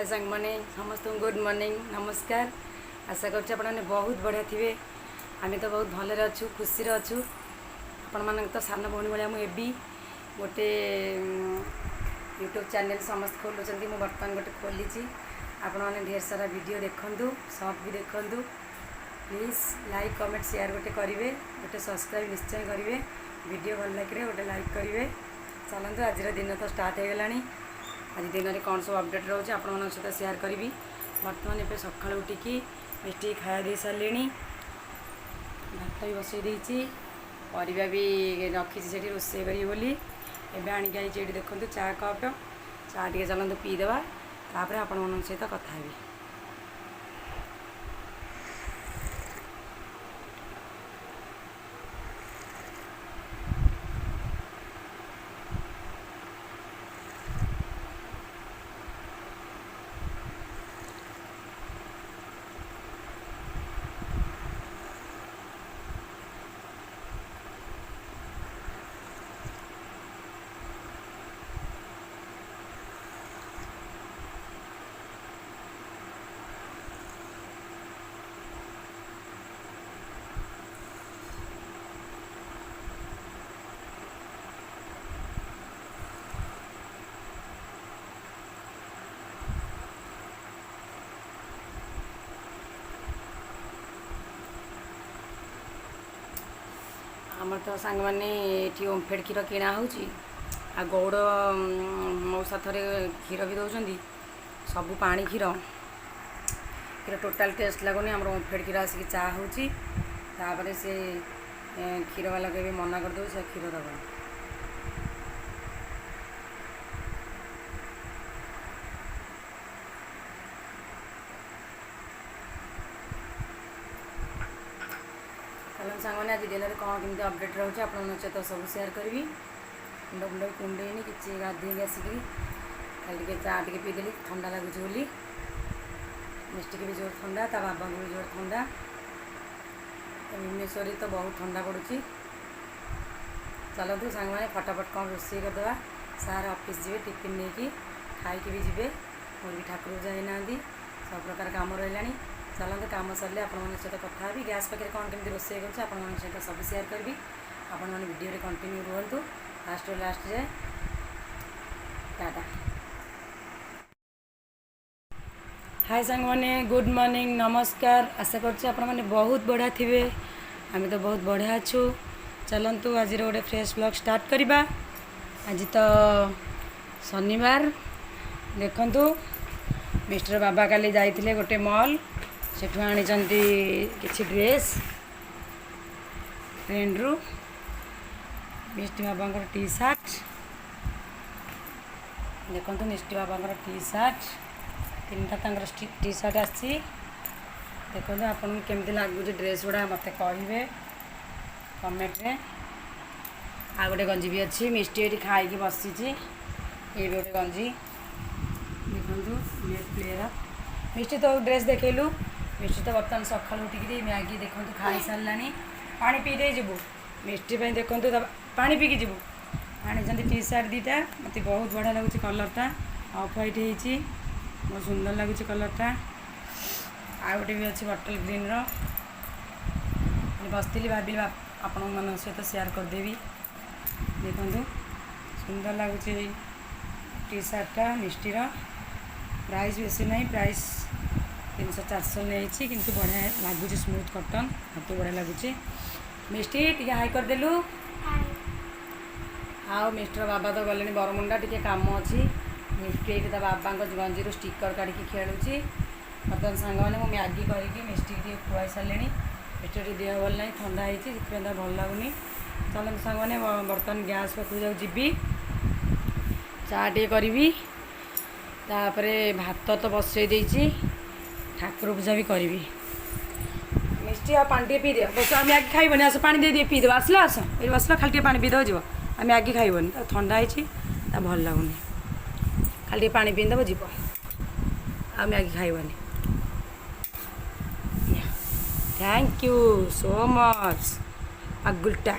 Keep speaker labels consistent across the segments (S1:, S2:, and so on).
S1: हाय सांग मैंने समस्त गुड मॉर्निंग नमस्कार। आशा करते बहुत बढ़िया थे। आम तो बहुत भल अच्छु खुशी अच्छु। आपण मान तो सान भौणी भाया मुझे गोटे यूट्यूब चैनल समस्त खोलुँच मुझे बर्तमान गोटे खोली आपण मैंने ढेर सारा वीडियो देखु सब भी देखु प्लीज लाइक कमेंट शेयर गोटे करेंगे गोटे सब्सक्राइब निश्चय करेंगे वीडियो भल लगे गोटे लाइक करेंगे। चलते आज दिन तो स्टार्ट हो गला। आज दिन में कौन सब अपडेट रोचे आपण मान सहित शेयर करी। बर्तमान ए सका उठिकी मिष्टी खाया दे सारे भात भी बसई देती परिवा भी रखी से रोषे करी बोली एवं आणिक आई देखते चा कप चा टे चलते पीदेवा तापर आपण मान सहित कथा हेबी। आमर तो सांग मैंने ये ओमफेड क्षीर किणा हो गौड़ मौसा थे क्षीर भी दौरान सब पानी क्षीर क्षीर टोटाल टेस्ट लगुनि आम ओमफेड क्षीर आसिक चा होपर से क्षीर वाला के भी मना करदे से क्षीर दबा। सांग मैंने आज दिन में कौन केमी अपडेट रोचे आप सहित सब सेयार करी। मुंड मुंड कुंडेनी कि गाधे आसिक खाली टे चा टे पीदेली ठंडा लगुच बोली मिष्टी की भी जोर ठंडा ता बाबा को भी जोर ठंडा भुवनेश्वर तो बहुत ठंडा पड़ुची। चलतु सांग मैंने फटाफट कौन रोषे करदे सार ऑफिस जी टिफिन नहीं कि खाई भी जी मोर भी ठाकुर पूजा होना सब प्रकार कम रहा। चलते कम सरले आप सहित कथा भी गैस पाखे कौन केमी रोषे कर सहित सब सेयार करी। आपण मैंने वीडियो कंटिन्यू रुहतु लास्ट लास्ट जाए टाटा। हाय सांग मैंने गुड मॉर्निंग नमस्कार। आशा कर बहुत बढ़िया थे। आम तो बहुत बढ़िया अच्छु। चलतु आज गोटे फ्रेश ब्लॉग स्टार्ट करवा। आज तो शनिवार देखु मिस्टर बाबा काली जाइए गोटे मॉल सेठू आनी किसी ड्रेस ट्रेंड रु मिष्टी बाबा टी सार्ट देखो मिष्टी बाबा टी सार्ट तीन टी सार्ट आसी देखो आपन केमती लगुच ड्रेस गुड़ा मत कहे कमेंट रे। आ गोटे गंजी भी अच्छी मिष्टी ये खाई बसी ये भी गोटे गंजी देखो प्लेयर मिष्टी तो ड्रेस देखलु मिष्टी तो बर्तमान सका उठिक मैगी देखो खाई सारा पा पी दे जीवु मिष्टी देखो पा पीकी जीवु आनी टी सार्ट दीटा मत बहुत बढ़िया लगुच कलरटा ऑफ व्हाइट होती बहुत सुंदर लगुच कलरटा। आ गोटे भी अच्छी बटल ग्रीन बसती भाविली आपण मन सहित सेयार करदेवी देखु सुंदर लगुच टी सार्टा मिष्टीर प्राइस बेसी नहीं प्राइस 300-400 नहीं कि बढ़िया लगुच स्मूथ कटन हाथ बढ़िया लगुच। मिष्टी टी हाई करदेलु आओ मिस्टर बाबा तो गले बरमुंडा टी कम अच्छी मिष्टी ये बाबा गंजी स्टिकर काढ़ी खेलुची। बर्तमान सांग मैंने मैगी करके मिष्टी टी खुआई सारे मिष्टी देह भल ना ठंडा होती भल लगुनि। चलो सांग मैंने बर्तमान गैस पाखु जाऊ जी चा टे करी तापरे भात तो बसई देती ठाकुर पूजा भी करी। मिष्टी आ पानी पी दे बस मैगी खाइबनी आस पा दे पीदेव आसला आस ये बसला खाली पानी पीदेव जीव आ मैगी खाइबनी ठंडा होती भल लगुनि खाली पा पीदेव जीव आ मैगी खाइबनी। थैंक यू सो मच आगुलटा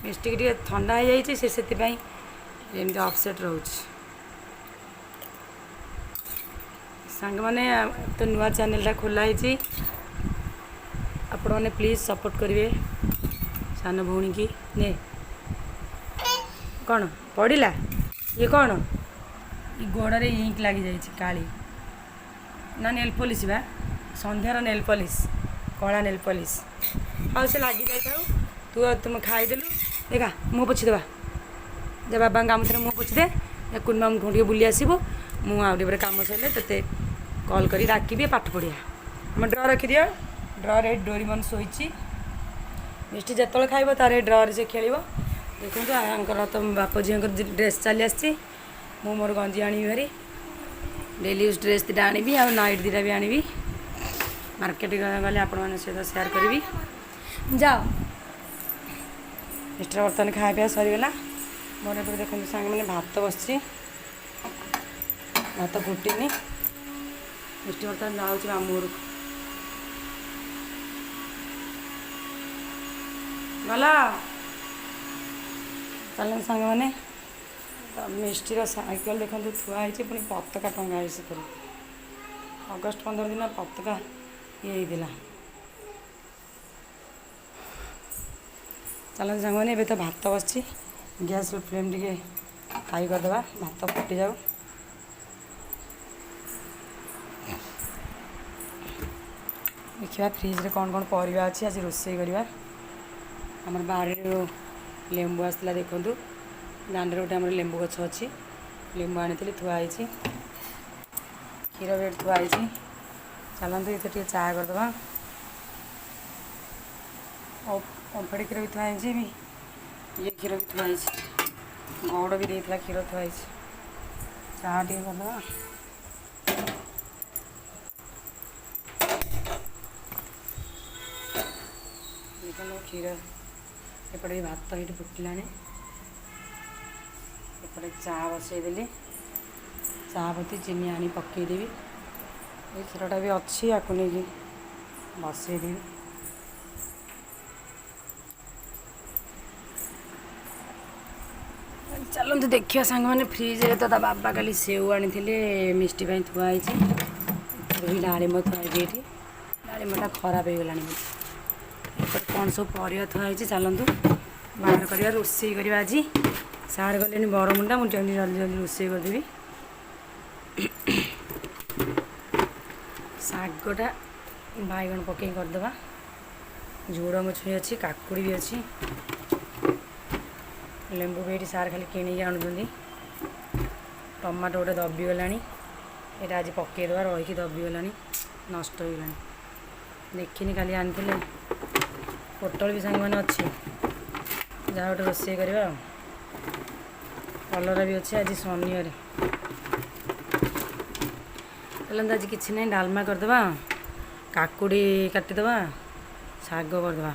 S1: मिष्टी टे ठंडा हो जाए से अपसेट रोच। सांग मैंने तो नुआ चैनल खोला है आपण मैंने प्लीज सपोर्ट करेंगे सान भौणी की ने कौन पड़ा ये कौन ये गोड़े इंक लग जाए काली ना नेल पॉलिश बा संध्यार नेल पॉलिश कला नेल पॉलिश हाँ से लगी जाए तू तुम खाईदेलु देखा मुँह पोछीदेवा जे बाबा गामुछे मुँह पोछीदे कुन मामू को बुली आसबू मुझे कम सर ते कल कर डाकि पाठ पढ़िया आम ड्र रखिदि ड्रे डोरीमन शोची मिष्टी जिते खाइब तार ड्रे से खेल देखो आंकर तो बाप झी ड्रेस चली आसी मोर गंजी आनी भारी डेली यूज ड्रेस दुटा आनी आ नाइट दुटा भी आनी मार्केट गले आपण मैंने सहित सेयार करी जाओ मिस्टर बर्तमान खाया पिया सरीगला मोर एपटे देखते सांग मैंने भात बस भात फुटनी मिस्टर बर्तमान जाऊँच मामू घर गला चल सांग मैंने मिष्टीर साइकेल देखते थुआई पुणी पताका टंगा से अगस्ट 15 दिन पताका ये चल सांग मैंने तो भात बस गैस फ्लेम टे हाई करदे भात फुटी जाऊ देखा फ्रिज रे कौन कौन परिवा अच्छी आज रोषे करवा आम बाड़ी लेंबू आसला देखूँ दांडे गोटे आम लेंबू गछ अच्छी लेंबू आनी थुआई क्षीर भी थुआई चलते ये चा करदे ओमफेड़ क्षीर भी थुआई भी ये क्षीर भी थुआई गौड़ भी देता क्षीर थुआई चा टे करदे क्षीर एपटे भी भात ये फुटला एपटे चा बसईदेली चा पत्ती चीनी आनी पकईदेवी ये क्षीरटा भी अच्छी या नहीं बसईदेवी चलते देखिए सांग मैंने फ्रिज रे तो बाबा काली सेव आनी मिष्टी थुआई डालिम थुआई डालिमटा खराब हो गलानी कौन सब परिया थुआई चलतु बाहर करवा रोषे करवा आज सार गले बरमुंडा मुझे जल्दी जल्दी जल्दी रोषे करदेवी शागटा बैगन पकई करदे झुड़ंग छुई अच्छी काकुड़ी भी अच्छी लेंबू भी ये सार खाली किणी आणुंट टमाटो गोटे दबिगला ये आज पकईदे रही दबिगला नष्ट हो गला देखनी खाली आनी पोटल भी सांग मैंने अच्छी जहाँ गोटे रोषे करवा कलरा भी अच्छे आज शनिवार चलते आज किसी ना डालमा करदे काकुड़ी काटिदे शाग करदे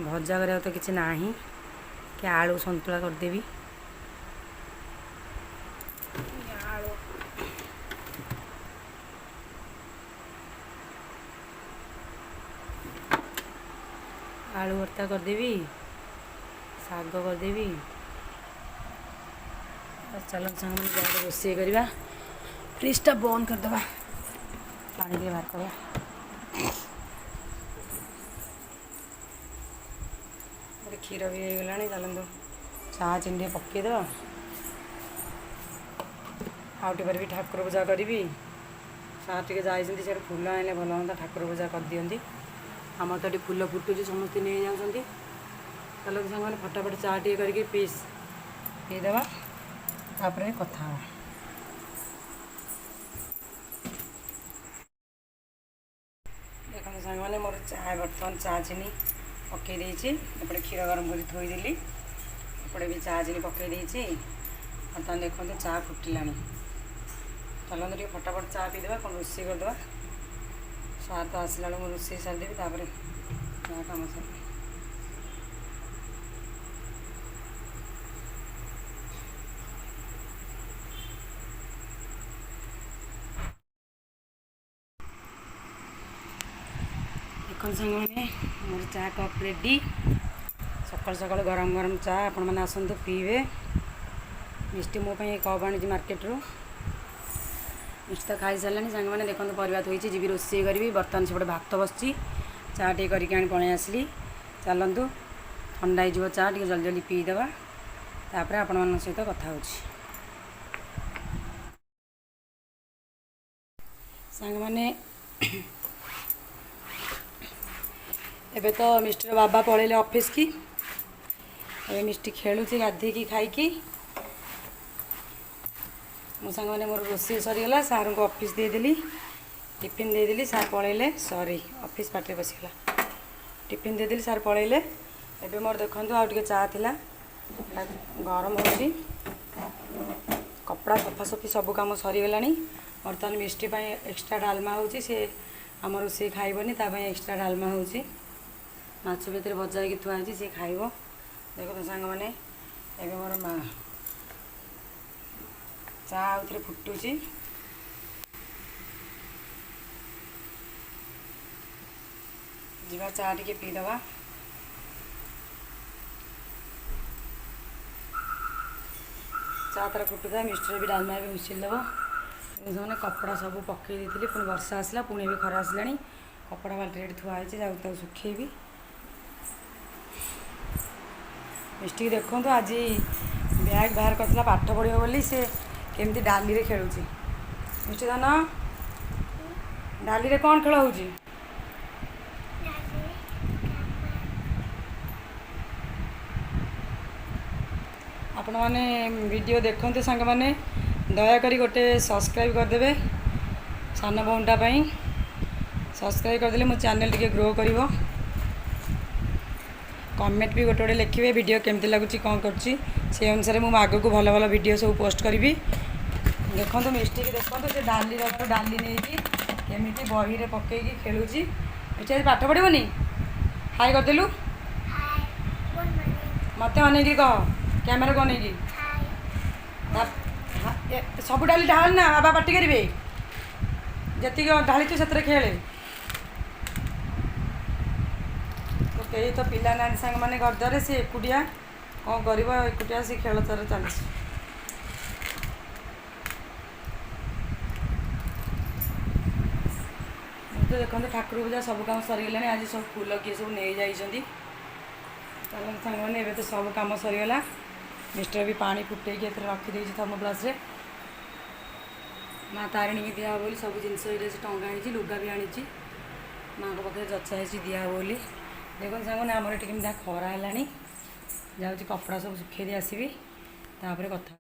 S1: भजा करा तो किसी ना कि आलू सन्तुला करदेवी आलू भर्ता करदेवी शाग करदेवी चल सांग रोषे करवा फ्रिजटा बंद करदे पानी टे बाहर करवा क्षीर भी हो गला चलते चा चीनी पकईद आउटे पर भी ठाकुर पूजा करी सार टे जाइए फूल आने भल हाँ ठाकुर पूजा कर दिखती आम तो ये फूल फुटुच समस्ते नहीं जाऊँगी चलो सांग फटाफट चा टे करके पीस पीदे तापर कथा देखो सांग मैंने मोर चा बर्तमान चा चीनी पकई एपटे क्षीर गरम कर थोईदेली एपटे भी चा चीनी पकई बर्तमान देखते चा फुटला चलते टे फटाफट चा पीदे कौन रोषे करदे सार तो आसला रोषे सारिदेवी तापर काम सर देखो सांग मैंने मोर चा कप रेडी सकाल सकाल गरम गरम चा आपण मैंने आसतु पीबे मिष्टी मोपाई कप आनी मार्केट रू मिष्टी तो खाई सारे सांग मैंने देखो परिवा थोड़ी जी रोषे करी बर्तमान से भात बसची चा टे करके पलि आसली चलतु ठंडा हो चा टे जल्दी जल्दी पीदेवा तापर आपण मान सहित कथा हो सांग मैंने एबे तो मिस्टर बाबा पलैले ऑफिस की ए मिष्टी खेलुची गाधेकी खाई मो सांग मैंने मोर रोषे सरीगला सार को ऑफिस देदेली टिफिन देदेली सार पलैले सॉरी ऑफिस पाटे बसीगला टिफिन देदेली सार पलैले एबे मोर देखंतु आउ टिके चा थिला गरम होची कपड़ा सफासफी सब काम सरीगलानी बर्तमान मिष्टी एक्स्ट्रा डालमा होची से आम रोषे खाइबनी तापाई एक्स्ट्रा डालमा होची माछ भितर भजा होगी थुआ है सी खाइब देख तो सांग मैंने एवं मोर माँ चा आउे फुटुची जीवा चा टे पीदबा चा तार फुटुता मिस्टर भी डालमा भी मिसिल देव मैंने कपड़ा सब पकई देती पुणी वर्षा आसला पुणी भी खरा आसला कपड़ा बाल्टी थुआई सुखेबी मिष्टी देखो तो आज बैग बाहर करता पाठ पढ़ो बोली से केमती डाली रे खेलुची मिष्टी धन डाली रे कौन खेल होची आपण मैंने वीडियो देखते सांग मैंने दयाकोरी गोटे सब्सक्राइब करदे सान भौनटा सब्सक्राइब करदे मो चैनल टिके ग्रो करिवो कमेंट भी गोटे गोटे लिखे वीडियो केमती लगुच कौन करुँची से अनुसार मुझे आग को भल भल वीडियो सब पोस्ट करी देखो तो मिष्टी की देखो से डाली डाली नहीं केमी बही में पकईकि खेलुची मिष्टी आज पाठ पढ़ोनी हाई करदेलु मत अनेक कह कैमेरा को अनेक सब डाली ढाल ना बाबा पार्टी करेंगे जी ढाली से खेले कई तो पिला ना सांग मैंने गर्दारे सी एकुटिया कौन कर एकुटिया से खेल तार चल तो देखो ठाकुर पूजा सब कम सरीगला आज सब फूल किए सब नहीं जाइए चलो सांग मैंने एवं तो सब कम सरीगला मिस्टर भी पानी फुटेकी रखीदे थर्मोप्लास माँ तारिणी की दिया बोली सब जिनस ये टंगा लुगा भी आनी माँ को पाखे जचा है दिया बोली देखो सांग आमर टे खरा है जाऊँगी कपड़ा सब सुखे दी आसबि कथा।